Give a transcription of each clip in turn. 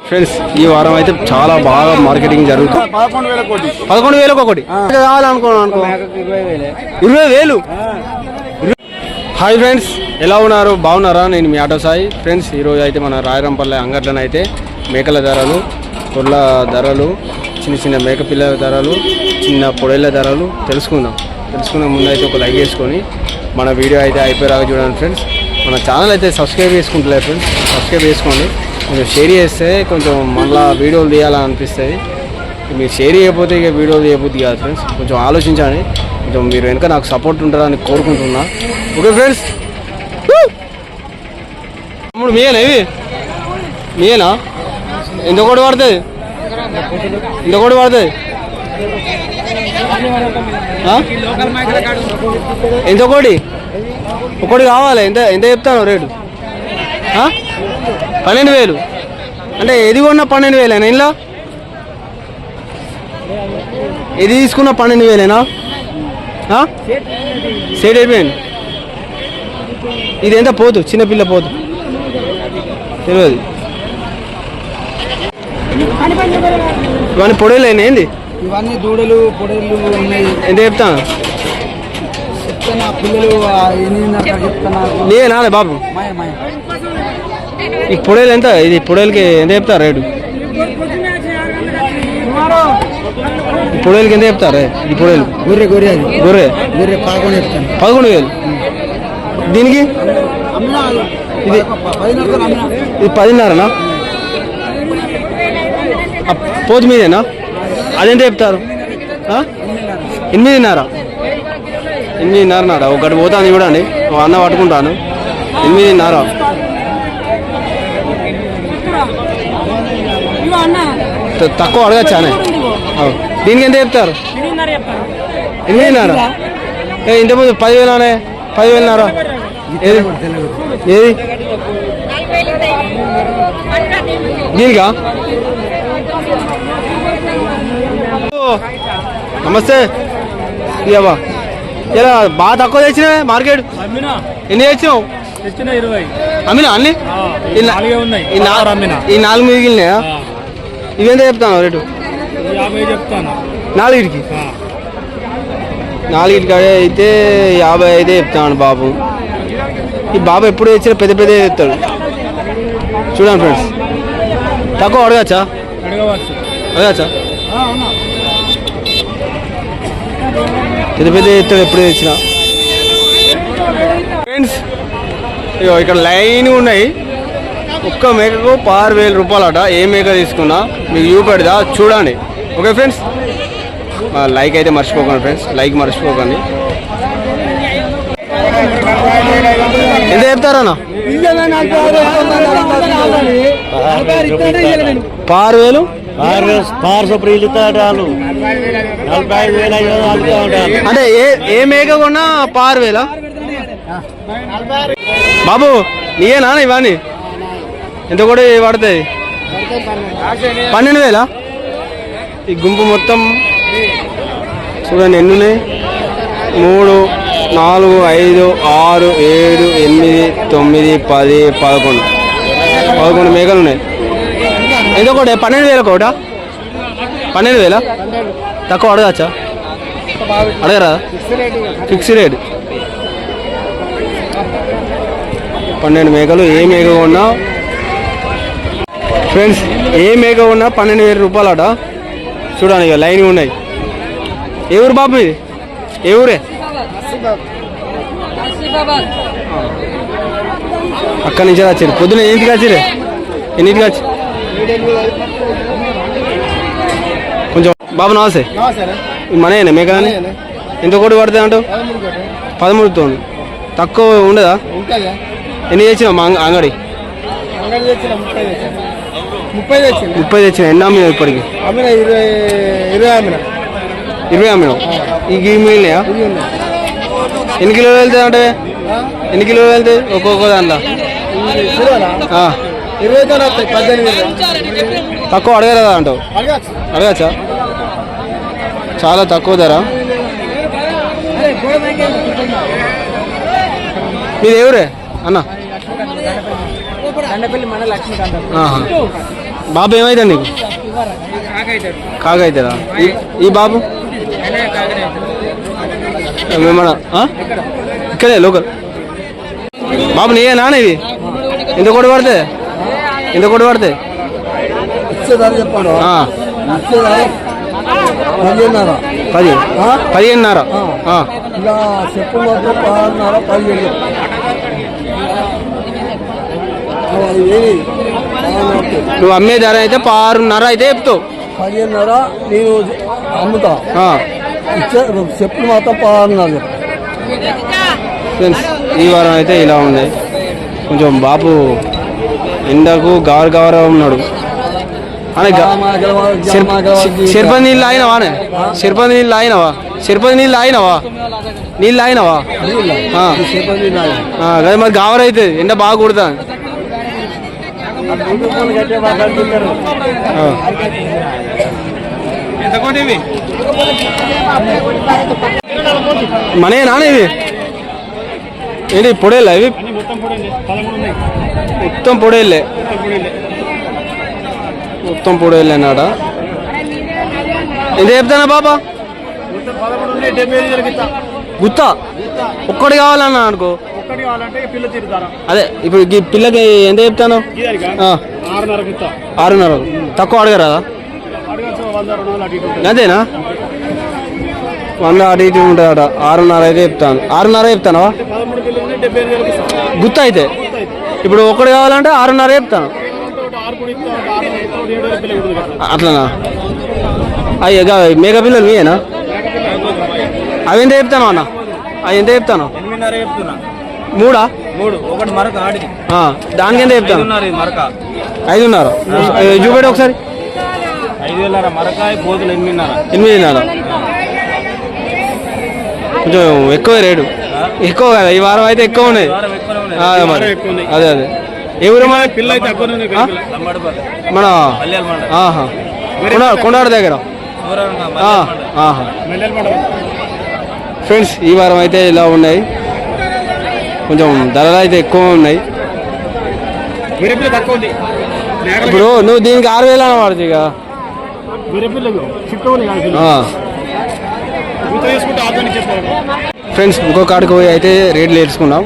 Friends ఈ వారం అయితే చాలా బాగా మార్కెటింగ్ జరుగుతుంది. 11,000 ఒకటి కావాలనుకో 20,000. హాయ్ ఫ్రెండ్స్, ఎలా ఉన్నారు? బాగున్నారా? నేను మీ ఆటో సాయి. ఫ్రెండ్స్ ఈరోజు అయితే మన రాయరంపల్లె అంగట్లను అయితే మేకల ధరలు, పొట్ల ధరలు, చిన్న చిన్న మేక పిల్లల ధరలు, చిన్న పొడేళ్ళ ధరలు తెలుసుకునే ముందు అయితే ఒక లైక్ చేసుకొని మన వీడియో అయితే అయిపోయేలాగా చూడండి ఫ్రెండ్స్. మన ఛానల్ అయితే సబ్స్క్రైబ్ చేసుకుంటలేదు ఫ్రెండ్స్, సబ్స్క్రైబ్ చేసుకోండి. కొంచెం షేర్ చేస్తే కొంచెం మళ్ళీ వీడియోలు తీయాలని అనిపిస్తుంది. మీరు షేర్ చేయకపోతే ఇక వీడియోలు చేయబుద్ది కాదు ఫ్రెండ్స్. కొంచెం ఆలోచించండి, కొంచెం మీరు వెనుక నాకు సపోర్ట్ ఉంటారని కోరుకుంటున్నా. Okay friends. తమ్ముడు మీయేనా ఇవి? మీయేనా? ఎంత కోటి పడుతుంది? ఎంత కోటి పడుతుంది? ఎంత కోటి? ఒకటి కావాలి. ఎంత ఎంత చెప్తాను రేటు? 12,000. అంటే ఏది కొన్నా 12,000 ఇంట్లో? ఏది తీసుకున్నా 12,000 సేట్ అయిపోయింది. ఇది ఎంత పోదు? చిన్నపిల్ల పోదు తెలియదు. ఇవన్నీ పొడేలేనా ఏంది? ఇవన్నీ దూడలు పొడేళ్ళు ఉన్నాయి. ఎంత చెప్తాను? నేనా బాబు? ఈ పొడేలు ఎంత? ఇది పొడేలకి ఎంత చెప్తారు రేటు? ఈ పొడేలకి ఎంత చెప్తారు? ఈ పొడేలు గొర్రె గొర్రె గొర్రె గొర్రె 11 చెప్తాను. 11,000. దీనికి ఇది 10,500నా? పోతు మీదేనా? అదెంత చెప్తారు? 8,500. 8,500 నాడా? ఒకటి పోతాను చూడండి, అన్న పట్టుకుంటాను. 8,500. తక్కువ అడగచ్చానే. దీనికి ఎంత చెప్తారు? 8,500. ఇంతకుముందు 10,000 10,000. ఏది ఏది దీనికా? నమస్తే. ఇవా ఇలా బాగా తక్కువ తెచ్చినా మార్కెట్. ఎన్ని తెచ్చినావు? అమ్మినా అన్ని? ఈ 4 మిగిలినాయా? ఇవెంత చెప్తాను రేటు? 4కి. 4కి అయితే 50 అయితే చెప్తాను బాబు. ఈ బాబు ఎప్పుడు తెచ్చినా పెద్ద పెద్ద చెప్తాడు చూడండి ఫ్రెండ్స్. తక్కువ అడగచ్చా? అడగచ్చా? పెద్ద పెద్ద చెప్తాడు ఎప్పుడు తెచ్చినా ఫ్రెండ్స్. ఇక్కడ లైన్ ఉన్నాయి. ఒక్క మేకకు 6,000 రూపాయలట. ఏ మేక తీసుకున్నా మీకు చూపెడదా చూడండి. ఓకే ఫ్రెండ్స్, లైక్ అయితే మర్చిపోకండి ఫ్రెండ్స్, లైక్ మర్చిపోకండి. ఎంత చెప్తారన్నా? 6,000. అంటే ఏ మేక కొన్నా 6,000 బాబు? నీయేనా ఇవన్నీ? ఎంత కూడా పడుతుంది? 12,000. ఈ గుంపు మొత్తం చూడండి ఎన్ని ఉన్నాయి. 3, 4, 5, 6, 7, 8, 9, 10, 11 మేకలు ఉన్నాయి. ఎంత కూడా? 12,000 కోట? 12,000. తక్కువ అడగచ్చా? అడగరా? Fix rate. 12 మేకలు. ఏ మేక ఉన్నా ఫ్రెండ్స్, ఏ మేక ఉన్నా 12,000 రూపాయలట. చూడండి ఇక లైన్ ఉన్నాయి. ఏ ఊరు బాబు ఇది? ఏ ఊరే? అక్కడి నుంచి వచ్చారు. పొద్దున ఎన్నింటికి వచ్చారు? ఎన్నింటికి వచ్చి? కొంచెం బాబు నమస్తే. మనయేనా మేకలని? ఎంత కోటి పడుతుంది అంటూ? 13,000. తక్కువ ఉండదా? ఎన్ని తెచ్చినావు మా అంగడి? 30 తెచ్చినా. ఎన్ని అమ్మినావు ఇప్పటికి? 20 అమ్మినావు. ఈ మిగిలినాయా? ఎన్ని కిలోలు వెళ్తాయి అంటే? ఎన్ని కిలోలు వెళ్తాయి ఒక్కొక్క దాంట్లో? తక్కువ అడగలేదా అంటావు? అడగచ్చా? చాలా తక్కువ ధర. మీది ఎవరే అన్న? బాబు ఏమైతే నీకు కాకైతుందా ఈ బాబు మన ఇక్కడే లోకల్ బాబు నీయే నాన్న ఇవి ఎంత కొట్టి పడితే ఇచ్చేదారు చెప్పాడు 15,500 ఇలా చెప్పు మాత్రం 16,500 నువ్వు అమ్మే ధర అయితే 6,500 అయితే చెప్తావు 15,500 నేను అమ్ముతా చెప్పులు మాత్రం 16,500 ఫ్రెండ్స్ ఈ వారం అయితే ఇలా ఉంది కొంచెం బాబు ఎండకు గవర ఉన్నాడు సిరిపది నీళ్ళు ఆగినవానే సిరిపది నీళ్ళు ఆగినవా అదే మరి గావర అవుతుంది ఎండ బాగా కుడతా మనే నాన్న ఇవి ఏంటి పొడేలా ఇవి మొత్తం పొడేళ్ళే నాడ ఎంత చెప్తానా బాబా గుత్త ఒక్కటి కావాలన్నా అనుకో అదే ఇప్పుడు ఈ పిల్లకి ఎంత చెప్తాను 6,500 తక్కువ అడగరాదా అదేనా 100 అటు ఇటు ఉంటాడట 6,500 అయితే చెప్తాను 6,500 చెప్తానవా గుత్త అయితే ఇప్పుడు ఒక్కటి కావాలంటే 6,500 చెప్తాను అట్లనా అయ్యా మేక పిల్లలు మీయేనా అవి ఎంత చెప్తాను అన్న అవి ఎంత చెప్తాను 3 దానికి ఎంత చెప్తాను 5,500 చూపెట్టి ఒకసారి 8,500 కొంచెం ఎక్కువ రేటు ఎక్కువ కదా ఈ వారం అయితే ఎక్కువ ఉన్నాయి అదే ఎవరు మన పిల్ల అయితే మన కొండాడు దగ్గర ఫ్రెండ్స్ ఈ వారం అయితే ఇలా ఉన్నాయి కొంచెం ధరలు అయితే ఎక్కువ ఉన్నాయి ఇప్పుడు నువ్వు దీనికి 6,000 అని పడుతుంది ఇక ఫ్రెండ్స్ ఇంకో కాడికి పోయి అయితే రేట్లు వేసుకున్నాం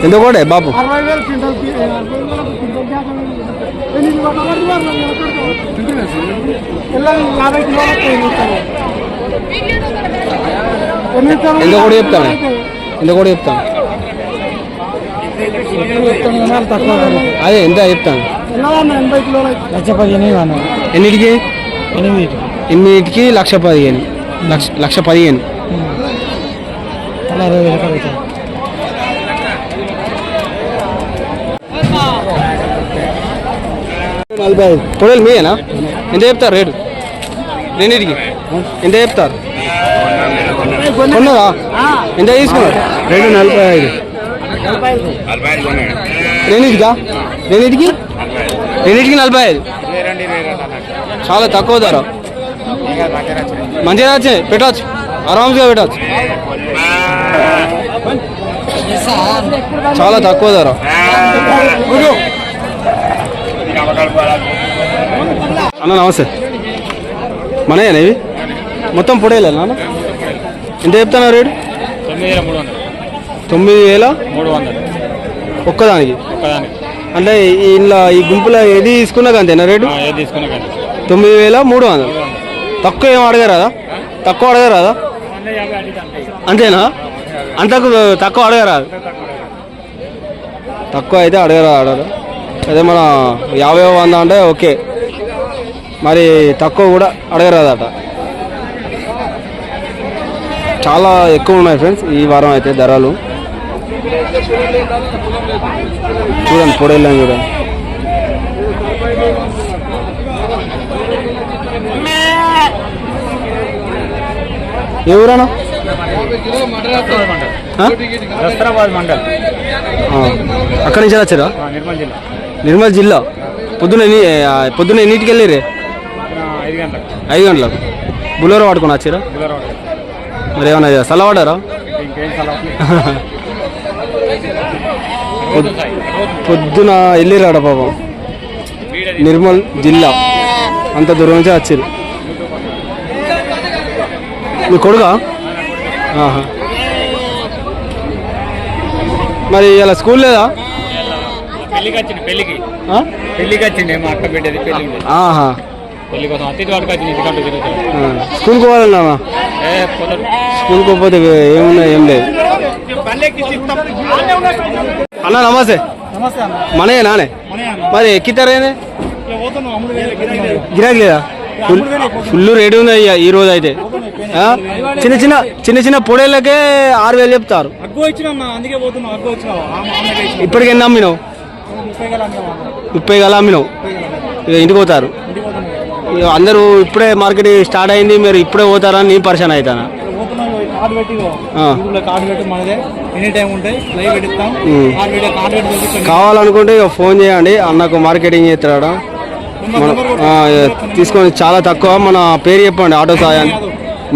ఎంత కూడా బాబు ఎంత కూడా చెప్తాను అదే ఎంత చెప్తాను ఎన్నిటికి 8కి 1,15,000 1,15,000 పొడలు మీయేనా ఎంత చెప్తారు రేటు రెండింటికి ఎంత చెప్తారు కొన్నారా ఎంత తీసుకున్నారు 2,45 రెండింటికి 45 చాలా తక్కువ ధర మంచిగా వచ్చాయి పెట్టవచ్చు ఆరామ్స్గా పెట్టవచ్చు చాలా తక్కువ ధర అన్న నమస్తే మనయేనా ఇవి మొత్తం పొడేలే నాన్న ఎంత చెప్తున్నా రేటు 9,300 ఒక్కదానికి అంటే ఇలా ఈ గుంపులో ఏది తీసుకున్నాక అంతేనా రేటు 9,300 తక్కువ ఏం అడగరాదా అంతేనా అంతకు తక్కువ అడగరాదు తక్కువ అయితే అడగరాదు అదే మన 50-100 అంటే ఓకే మరి తక్కువ కూడా అడగరాదట చాలా ఎక్కువ ఉన్నాయి ఫ్రెండ్స్ ఈ వారం అయితే ధరలు చూడండి పొడేళ్ళని చూడండి ఎవరన్నా అక్కడి నుంచి వచ్చారా నిర్మల్ జిల్లా పొద్దున్న ఎన్నింటికి వెళ్ళిరే 5 గంటలకు బులోరో పట్టుకుని వచ్చారా మరి ఏమన్నా చల్లబడ్డారా? పొద్దున వెళ్ళిరాడ పాపం, నిర్మల్ జిల్లా అంత దూరం నుంచి వచ్చారు. మీ కొడుకా? మరి ఇలా స్కూల్ లేదా? స్కూల్కి పోవాలన్నా? స్కూల్కి పోతే ఏమున్నాయి, ఏం లేదు. అన్న నమస్తే. మనే నానే మరి ఎక్కితారేనే గిరాకీ లేదా? ఫుల్ రేటు ఉంది అయ్యా ఈ రోజు అయితే. చిన్న చిన్న చిన్న చిన్న పొడేళ్ళకే 6,000 చెప్తారు. ఇప్పటికి ఎన్ని అమ్మినావు? 30 గల అమ్మినావు. ఇక ఇంటికి పోతారు. అందరూ ఇప్పుడే మార్కెట్ స్టార్ట్ అయింది, మీరు ఇప్పుడే పోతారని నేను పరిశాన్ అవుతాను. కావాలనుకుంటే ఇక ఫోన్ చేయండి, అన్నకు మార్కెటింగ్ చేస్తాడా తీసుకొని. చాలా తక్కువ. మన పేరు చెప్పండి. ఆటో సాయాన్ని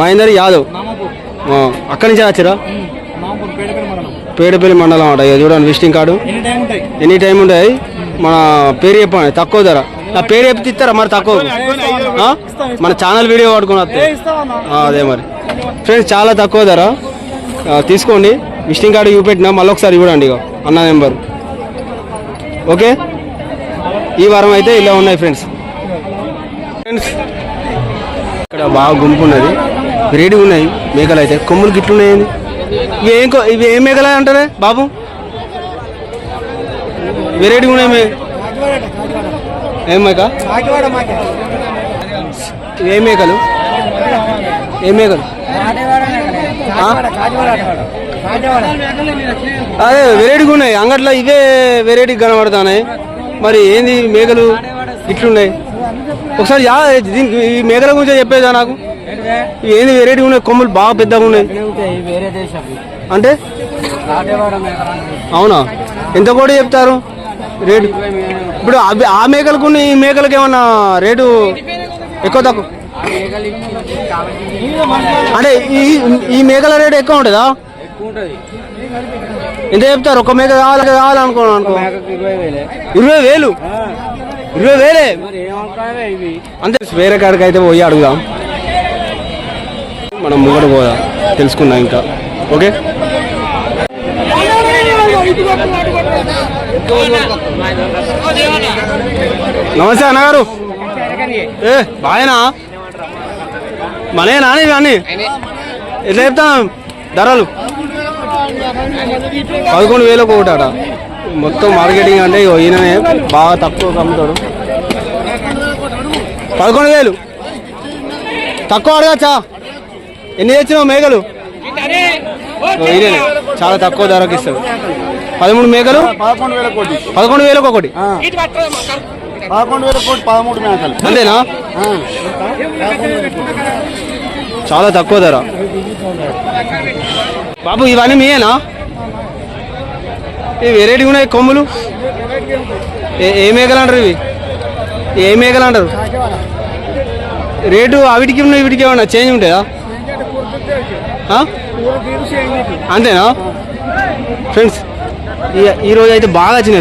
మహేందర్ యాదవ్. అక్కడి నుంచి వచ్చారా? పేడపల్లి మండలం అట. ఇక చూడండి విజిటింగ్ కార్డు ఎనీ టైం ఉంటాయి. మన పేరు చెప్పండి, తక్కువ ధర. నా పేరు చెప్పి ఇస్తారా మరి తక్కువ? మన ఛానల్ వీడియో పట్టుకుని వస్తే అదే మరి ఫ్రెండ్స్, చాలా తక్కువ ధర. తీసుకోండి. విజిటింగ్ కార్డు చూపెట్టినా మళ్ళీ ఒకసారి చూడండి. ఇక అన్న నెంబర్. ఓకే, ఈ వారం అయితే ఇలా ఉన్నాయి ఫ్రెండ్స్. ఇక్కడ బాగా గుంపు ఉన్నది, రేడిగా ఉన్నాయి మేకలు. అయితే కొమ్ములు గిట్లున్నాయి. ఇవి ఏం మేకలు అంటారే బాబు? వెరైటీగా ఉన్నాయి. ఏం మేక? ఏ మేకలు? ఏ మేకలు? అదే వెరైటీగా ఉన్నాయి అంగట్లో. ఇవే వెరైటీ కనబడుతున్నాయి. మరి ఏంది మేకలు ఇట్లున్నాయి? ఒకసారి దీనికి ఈ మేకల గురించి చెప్పేదా నాకు? ఏంది వెరైటీ ఉన్నాయి? కొమ్ములు బాగా పెద్దగా ఉన్నాయి అంటే? అవునా? ఎంత కూడా చెప్తారు రేటు? ఇప్పుడు ఆ మేకలకు ఈ మేకలకు ఏమన్నా రేటు ఎక్కువ తక్కువ అంటే? ఈ మేకల రేటు ఎక్కువ ఉంటుందా? ఎంత చెప్తారు? ఒక మేక కావాలనుకో 20,000. 20,000 అంతే. వేరే కాడికి అయితే పోయి అడుగుదాం. మనం ముంగడు పోదాం, తెలుసుకుందాం ఇంకా. ఓకే, నమస్తే అన్నగారు. బాయేనా? మనేనా ఇవన్నీ? ఎట్లా చెప్తాం ధరలు? 11,000 ఒకటాట. మొత్తం మార్కెటింగ్ అంటే ఈయననే బాగా తక్కువ అమ్ముతాడు. 11,000 తక్కువ అడగచ్చా? ఎన్ని తెచ్చినావు మేకలు? ఈయనే చాలా తక్కువ ధరకు ఇస్తాడు. 13 మేకలు 11,000 ఒకటి. 13 మేకలు అంతేనా? చాలా తక్కువ ధర బాబు. ఇవన్నీ మీయేనా? ఇవి వెరైటీ ఉన్నాయి కొమ్ములు. ఏ మేకలు అంటారు ఇవి? ఏ మేకలు అంటారు? రేటు అవిటికి ఉన్నాయి వీటికి ఏమన్నా చేంజ్ ఉంటుందా? అంతేనా ఫ్రెండ్స్? ఈరోజు అయితే బాగా వచ్చినాయి.